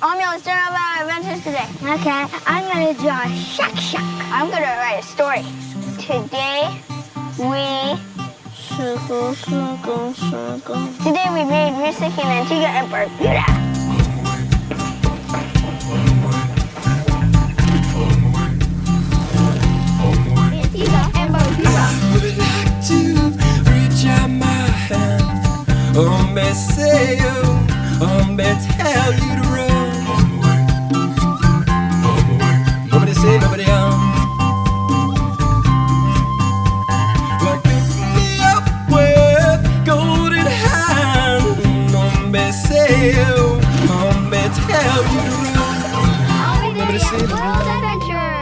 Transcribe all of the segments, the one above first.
Omni, let's learn about our adventures today. Okay, I'm gonna draw shak-shak. I'm gonna write a story. Today we made music in Antigua and Barbuda. Antigua and Barbuda. Would like to reach out my hand, me say you, me tell you to run. Nobody say nobody else. But pick me up with golden hand. Me say you, me tell you to run. Nobody say nobody else. World Adventure.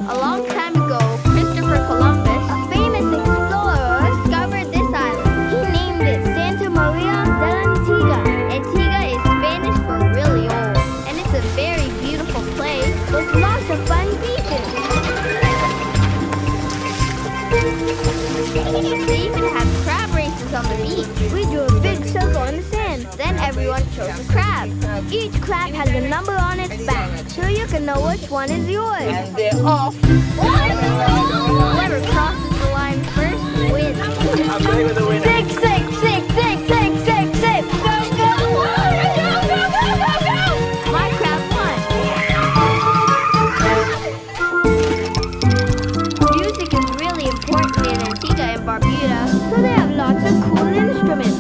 A long time ago, Christopher Columbus, a famous explorer, discovered this island. He named it Santa Maria de Antigua. Antigua is Spanish for really old, and it's a very beautiful place with lots of fun beaches. They even have crab races on the beach. We drew a big circle in the sand. Then everyone chose a crab. Each crab has a number on its back, so you can know which one is yours. And they're off. Whoever crosses the line first wins. I'm playing with the winner. Six, six, six, six, six, six, six. Go, go, go, go, go, go, go, go. My crab won. Music is really important in Antigua and Barbuda. So they have lots of cool instruments.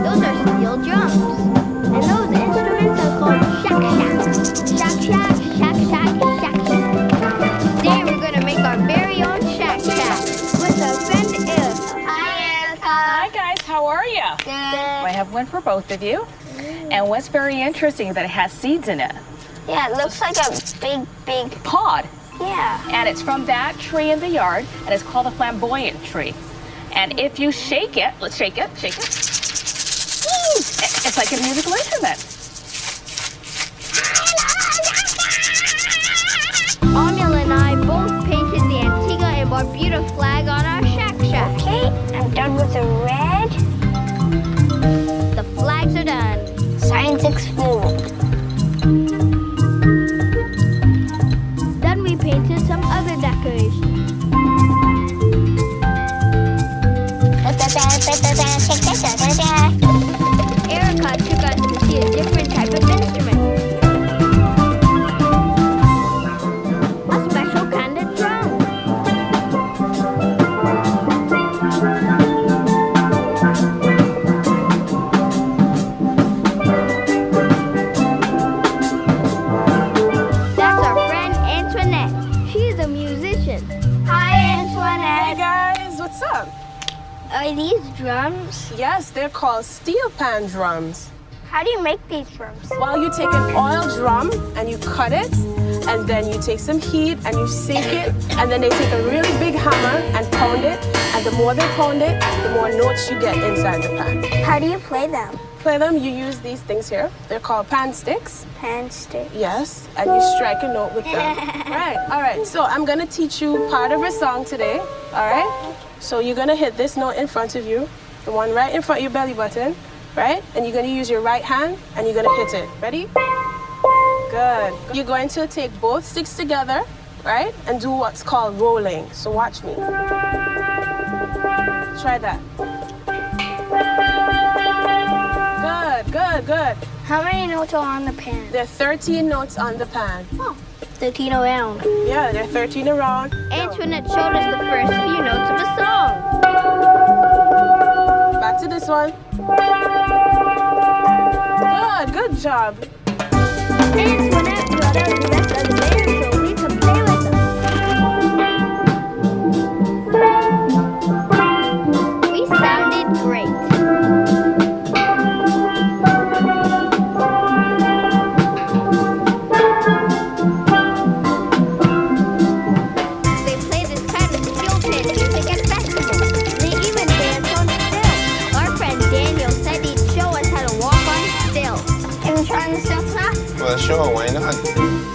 Those are steel drums. And those instruments are called shak-shak. Shak-shak, shak-shak, shak-shak. Today we're going to make our very own shak-shak. With our friend Il. Hi, Erica. Hi guys, how are you? Good. I have one for both of you. And what's very interesting that it has seeds in it. Yeah, it looks like a big, Pod. yeah. And it's from that tree in the yard, and it's called a flamboyant tree. And if you shake it, let's shake it. It's like a musical instrument. Omniel and I both painted the Antigua and Barbuda flag on our shak-shak. Okay, I'm done with the red. The flags are done. Science explode. Then we painted some other decorations. Erica took us to see a different type of instrument. A special kind of drum. That's our friend Antoinette. She's a musician. Hi, Hey Antoinette. guys, what's up? Are these drums? Yes, they're called steel pan drums. How do you make these drums? Well, you take an oil drum and you cut it, and then you take some heat and you sink it, and then they take a really big hammer and pound it, and the more they pound it, the more notes you get inside the pan. How do you play them? Play them, you use these things here. They're called pan sticks. Hand stick. Yes, and you strike a note with them. All right, so I'm gonna teach you part of a song today, all right? So you're gonna hit this note in front of you, the one right in front of your belly button, right? And you're gonna use your right hand and you're gonna hit it. Ready? Good. You're going to take both sticks together, right? And do what's called rolling. So watch me. Try that. Good. How many notes are on the pan? There are 13 notes on the pan. 13 around. Yeah, there are 13 around. Antoinette showed us the first few notes of a song. Back to this one. Good job. Antoinette brought out the rest of the band so we could play with them. We sounded great. They play this kind of steel pan music at festivals. They even dance on stilts. Our friend Daniel said he'd show us how to walk on stilts. Can we try on the stilts now? Well, sure, why not?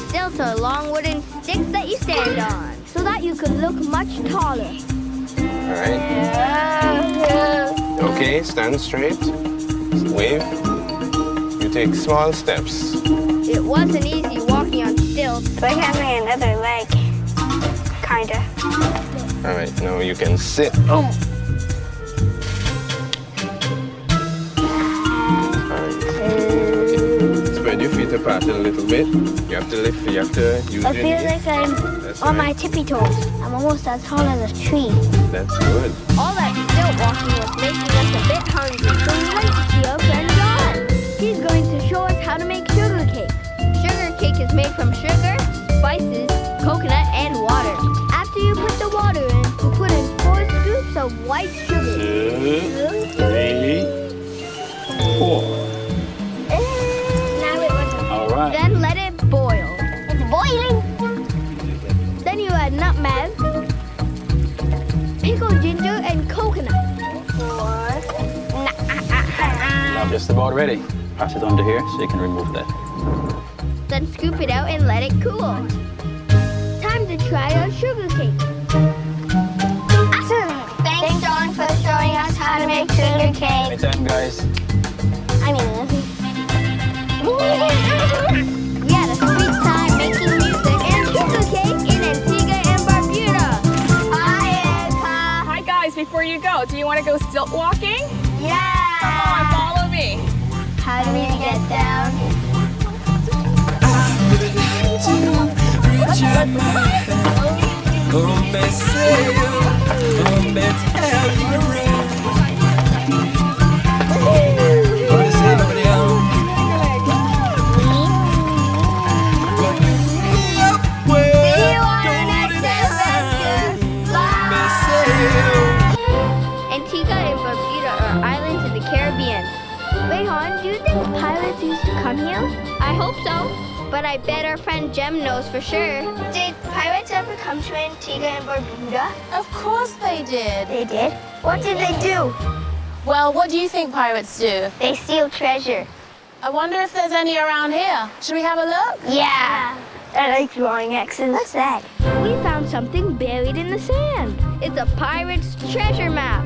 Stilts are long wooden sticks that you stand on. So that you could look much taller. All right. Okay, stand straight. Wave. You take small steps. It wasn't easy walking on stilts. Like having another leg. Kinda. All right, now you can sit. Oh. Spread your feet apart a little bit. You have to lift, you have to use I your feel knees. like I'm That's on right. my tippy toes. I'm almost as tall as a tree. That's good. All that stilt walking was making us a bit hungry, so we went to see our friend John. He's going to show us how to make sugar cake. Sugar cake is made from sugar, spices, coconut, and water. After you put the water in, you put in 4 scoops of white sugar. 2, 3, 4. Now it was. All right. Then let it boil. It's boiling. Then you add nutmeg, pickled ginger, and coconut. Now just about ready. Pass it under here so you can remove that. Then scoop it out and let it cool. Time to try our sugar cake. Awesome. Thanks, John, for showing us how to make sugar cake. Anytime, guys. I mean, We had a sweet time making music and sugar cake in Antigua and Barbuda. Hi guys, before you go, do you want to go stilt walking? yeah. Come on, follow me. How do we get down? Reach out my hand. Come and sail. Come and tell you around. Nobody say nobody else. But pick me up where See you on the golden next adventure. hand. Come and sail. Antigua and Barbuda are islands in the Caribbean. Rayhan, do you think pirates used to come here? I hope so, but I bet our friend Jem knows for sure. Did pirates ever come to Antigua and Barbuda? Of course they did. They did. What did they do? Well, what do you think pirates do? They steal treasure. I wonder if there's any around here. Should we have a look? Yeah. I like drawing X's. What's that? We found something buried in the sand. It's a pirate's treasure map.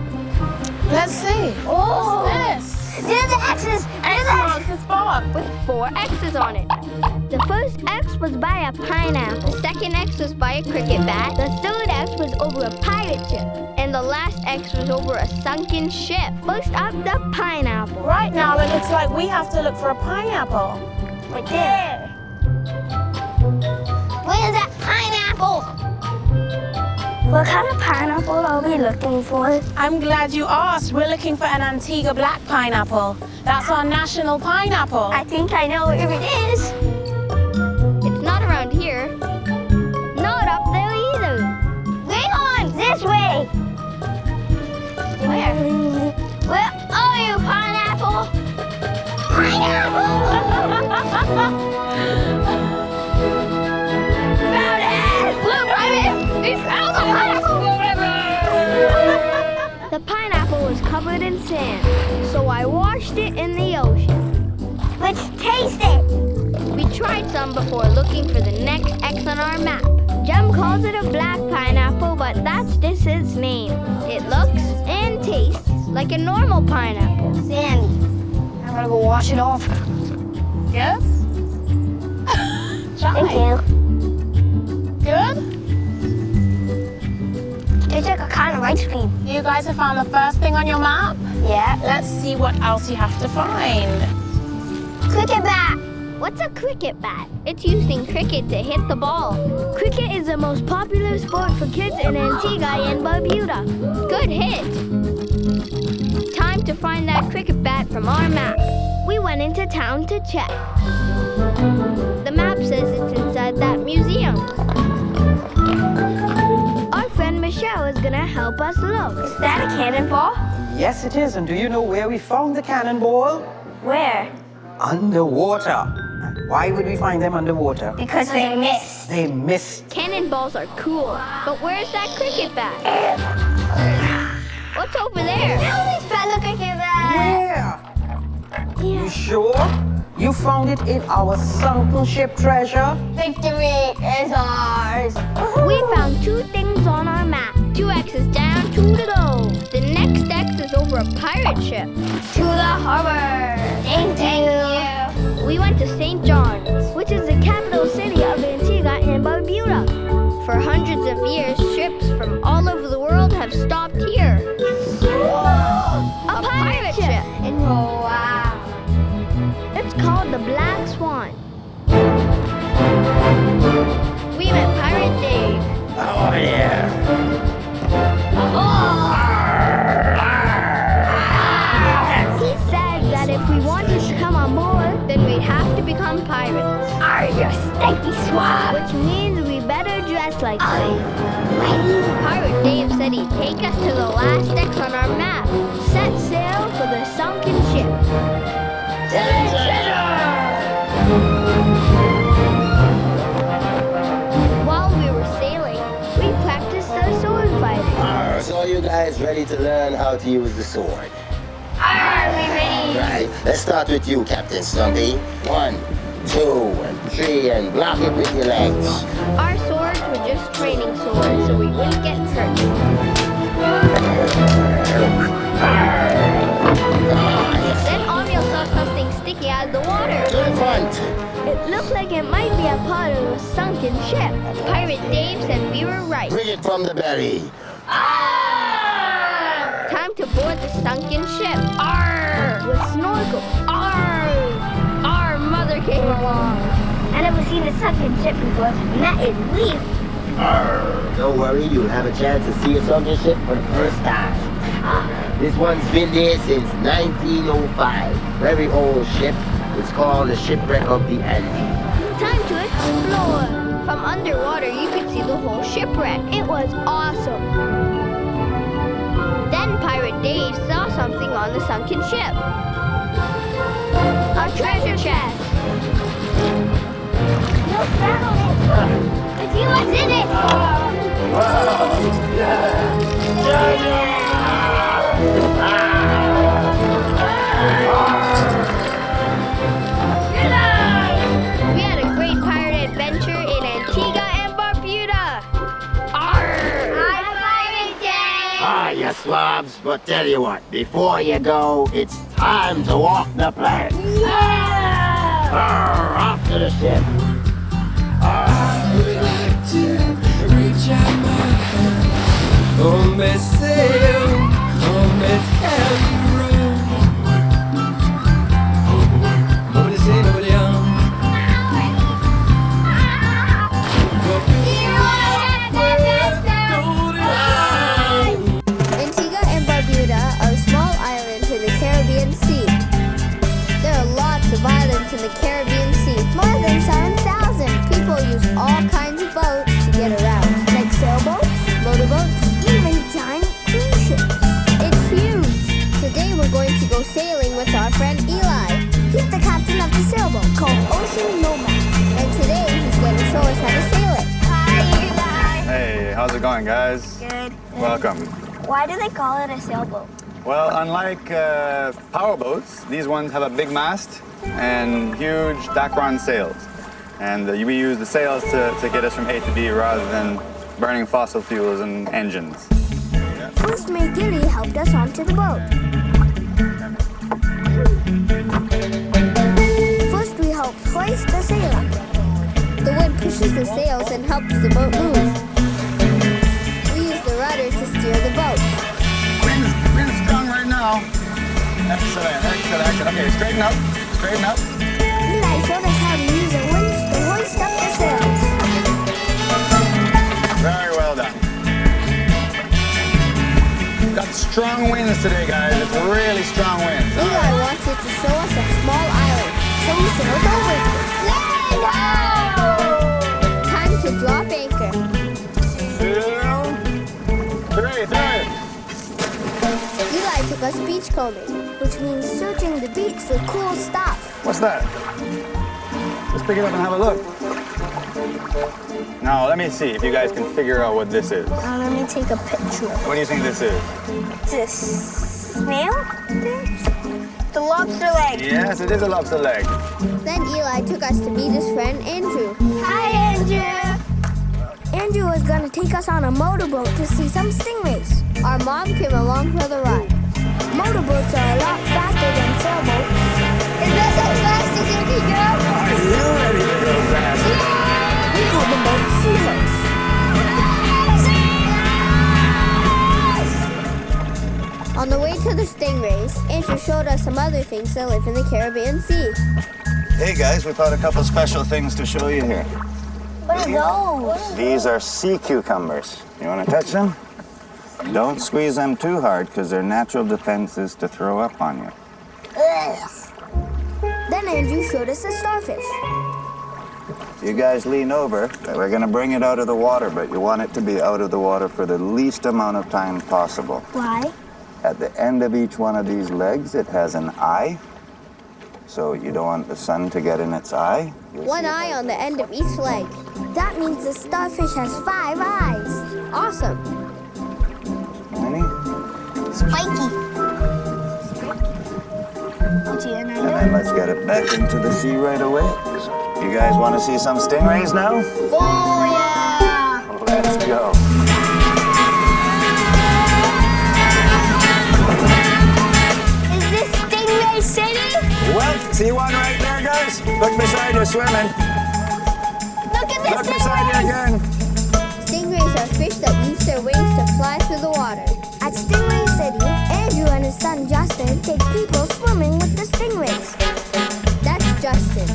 Let's see. Oh. What's this? Do the X's. Do the What's the spot? With 4 X's on it. The first X was by a pineapple. The second X was by a cricket bat. The third X was over a pirate ship. And the last X was over a sunken ship. First up, the pineapple. Right now, it looks like we have to look for a pineapple. Right there. Where's that pineapple? What kind of pineapple are we looking for? I'm glad you asked. We're looking for an Antigua black pineapple. That's our national pineapple. I think I know where it is. It's not around here. Not up there either. Hang on, this way. Where? Where are you, pineapple? Pineapple! Found it! Look, Rabbit! We found the pineapple! The pineapple was covered in sand, so I washed it in the ocean. Let's taste it. We tried some before looking for the next X on our map. Jem calls it a black pineapple, but that's just its name. It looks and tastes like a normal pineapple. Sandy. I'm gonna go wash it off. Yes? Thank you. Good? Tastes like a kind of ice cream. You guys have found the first thing on your map? Yeah. Let's see what else you have to find. Cricket bat. What's a cricket bat? It's used in cricket to hit the ball. Cricket is the most popular sport for kids in Antigua and Barbuda. Good hit! Time to find that cricket bat from our map. We went into town to check. The map says it's inside that museum. Our friend Michelle is gonna help us look. Is that a cannonball? Yes, it is. And do you know where we found the cannonball? Where? Underwater. And why would we find them underwater? Because they missed. They missed. Cannonballs are cool, but where's that cricket bat? What's over there? Let's find the cricket bat. Where? You sure? You found it in our sunken ship treasure? Victory is ours. We found 2 things on our map. 2 X's down, 2 to go. The next X is over a pirate ship. To the harbor. Thank you. we went to St. John's, which is the capital city of Antigua and Barbuda. For hundreds of years, ships from all over the world have stopped here. A pirate ship! Wow. It's called the Black Swan. We met Pirate Dave. Oh, yeah. He said that if we wanted to come on board, then we'd have to become pirates. You stinky swab. Which means we better dress like them. Pirate Dave said he'd take us to the last X on our map. Set sail for the sunken ship. While we were sailing, we practiced our sword fighting. So you guys ready to learn how to use the sword? Are we ready? Right, let's start with you, Captain Stumpy. 1, 2, and 3, and block it with your legs. Our swords were just training swords, so we wouldn't get hurt. Then Amiel saw something sticky out of the water. To the front. It looked like it might be a part of a sunken ship. Pirate Dave said we were right. Bring it from the belly. Time to board the sunken ship. Arr! With snorkels. Arr! Our mother came along. I never seen a sunken ship before, and that is weird. Don't worry, you'll have a chance to see a sunken ship for the first time. This one's been there since 1905. Very old ship. It's called the shipwreck of the Andes. Time to explore. From underwater, you could see the whole shipwreck. It was awesome. Then Pirate Dave saw something on the sunken ship. A treasure chest. No problem. Let's see what's in it. We had a great pirate adventure in Antigua and Barbuda. Arr! Hi, Pirate Dave. You slobs, but tell you what, before you go, it's time to walk the plank. Off to the ship. Reach out my hand. On me sail, on me tell you row. Nobody say nobody else. Antigua and Barbuda are small islands in the Caribbean Sea. There are lots of islands in the Caribbean Sea. More than 7,000. People use all kinds of boats to get around, like sailboats, motorboats, even giant cruise ships. It's huge. Today we're going to go sailing with our friend Eli. He's the captain of the sailboat called Ocean Nomad. And today he's going to show us how to sail it. Hi, Eli. Hey, how's it going, guys? Good. Welcome. Why do they call it a sailboat? Well, unlike powerboats, these ones have a big mast and huge Dacron sails. And we use the sails to get us from A to B rather than burning fossil fuels and engines. First mate Gilly helped us onto the boat. First we helped hoist the sail. The wind pushes the sails and helps the boat move. We use the rudder to steer the boat. Wind's strong right now. Excellent. Okay, straighten up. Eli showed us how to use a winch to hoist up the sails. Very well done. Got strong winds today, guys. It's really strong winds. All Eli right. wanted to show us a small island, so we sailed over it. Time to drop anchor. 2, 3. Eli took us beachcombing, which means searching the beach for cool stuff. What's that? Let's pick it up and have a look. Now, let me see if you guys can figure out what this is. Let me take a picture. What do you think this is? It's a snail? The lobster leg. Yes, it is a lobster leg. Then Eli took us to meet his friend Andrew. Hi, Andrew. Andrew was going to take us on a motorboat to see some stingrays. Our mom came along for the ride. Motorboats are a lot faster than sailboats. Is this as fast as you can Are you ready to go fast? We call them both sealers. On the way to the stingrays, Andrew showed us some other things that live in the Caribbean Sea. Hey guys, we found a couple special things to show you here. What are those? These are sea cucumbers. You want to touch them? Don't squeeze them too hard because their natural defense is to throw up on you. Ugh. Then Andrew showed us a starfish. You guys lean over. We're going to bring it out of the water, but you want it to be out of the water for the least amount of time possible. Why? At the end of each one of these legs, it has an eye. So you don't want the sun to get in its eye. One eye on the end of each leg. That means the starfish has 5 eyes. Awesome. Honey? Spiky. And then let's get it back into the sea right away. You guys want to see some stingrays now? Oh, yeah. Let's go. Is this Stingray City? Well, see one right there, guys? Look beside you swimming. Look at this. Look beside you again. Stingrays are fish that use their wings to fly through the water. At Stingray City, Andrew and his son Justin take people swimming with the stingrays. That's Justin.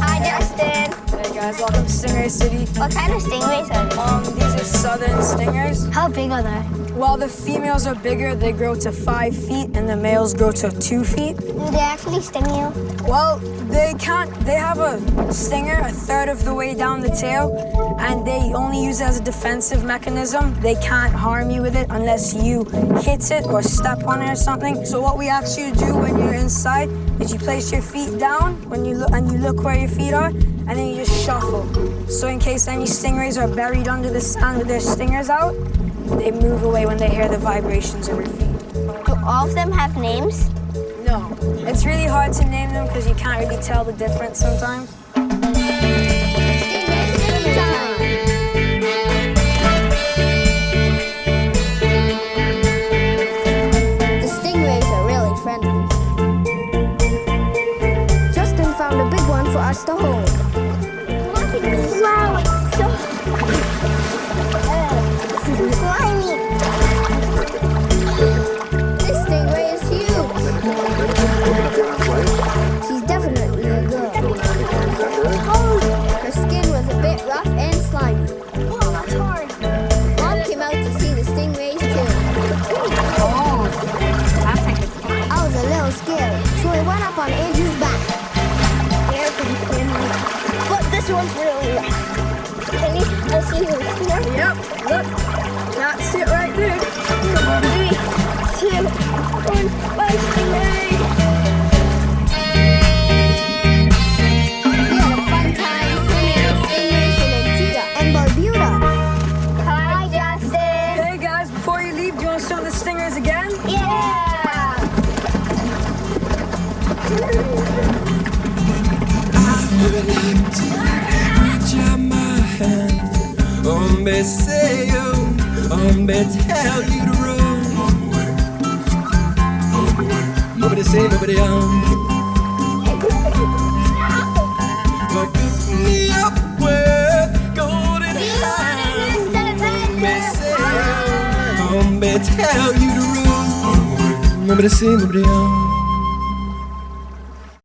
Hi, Justin. Hey guys, welcome to Stingray City. What kind of stingrays are they? These are southern stingers. How big are they? While the females are bigger, they grow to 5 feet, and the males grow to 2 feet. Do they actually sting you? Well, they can't. They have a stinger a third of the way down the tail, and they only use it as a defensive mechanism. They can't harm you with it unless you hit it or step on it or something. So what we ask you to do when you're inside is you place your feet down when you look where your feet are, and then you just shuffle. So in case any stingrays are buried under the sand with their stingers out, they move away when they hear the vibrations of your feet. Do all of them have names? No, it's really hard to name them because you can't really tell the difference sometimes. Stingray swimming time. The stingrays are really friendly. Justin found a big one for us to hold. Wow, it's so slimy. This stingray is huge. She's definitely a girl. Her skin was a bit rough and slimy. Whoa, that's hard. Mom came out to see the stingrays too. Oh, that's like it's fine. I was a little scared, so I went up on Andrew's back. But this one's really rough. Can you see her here? Yep, look, that's it right there. 3, 2, 1, bye, stingray. We had a fun time swimming with stingrays in Antigua and Barbuda. Hi, Justin. Hey guys, before you leave, do you want to show the stingers again? Yeah. Reach out my hand, say you, tell you to run. Nobody say, nobody But pick me up with golden hands. Say you, tell you to run. Nobody say, nobody